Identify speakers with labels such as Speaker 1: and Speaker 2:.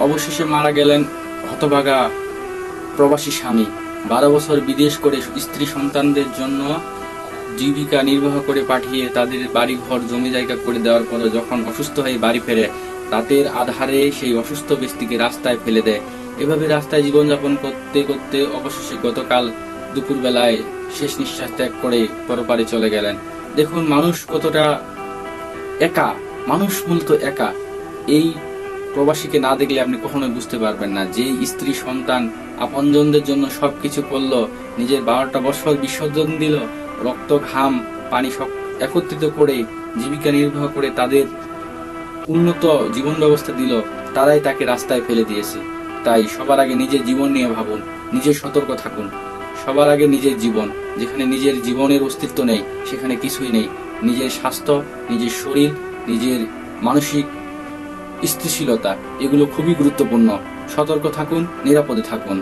Speaker 1: অবশেষে মারা গেলেন হতভাগা প্রবাসী স্বামী। 12 বছর বিদেশ করে স্ত্রী সন্তানদের জন্য জীবিকা নির্বাহ করে পাঠিয়ে তাদের বাড়ি ঘর জমি জায়গা করে দেওয়ার পরে যখন অসুস্থ হয়ে বাড়ি ফেরে, রাতের আধারে সেই অসুস্থ ব্যক্তিকে রাস্তায় ফেলে দেয়। এভাবে রাস্তায় জীবনযাপন করতে করতে অবশেষে গতকাল দুপুরবেলায় শেষ নিঃশ্বাস ত্যাগ করে পরপারে চলে গেলেন। দেখুন মানুষ কতটা একা, মানুষ মূলত একা। এই প্রবাসীকে না দেখলে আপনি কখনোই বুঝতে পারবেন না যে স্ত্রী সন্তান আপনজনদের জন্য সবকিছু করলো, নিজের 12টা বছর বিসর্জন দিল, রক্ত ঘাম পানি সব একত্রিত করে জীবিকা নির্বাহ করে তাদের উন্নত জীবন ব্যবস্থা দিল, তারাই তাকে রাস্তায় ফেলে দিয়েছে। তাই সবার আগে নিজের জীবন নিয়ে ভাবুন, নিজের সতর্ক থাকুন। সবার আগে নিজের জীবন, যেখানে নিজের জীবনের অস্তিত্ব নেই সেখানে কিছুই নেই। নিজের স্বাস্থ্য, নিজের শরীর, নিজের মানসিক স্থিতিশীলতা, এগুলো খুবই গুরুত্বপূর্ণ। সতর্ক থাকুন, নিরাপদে থাকুন।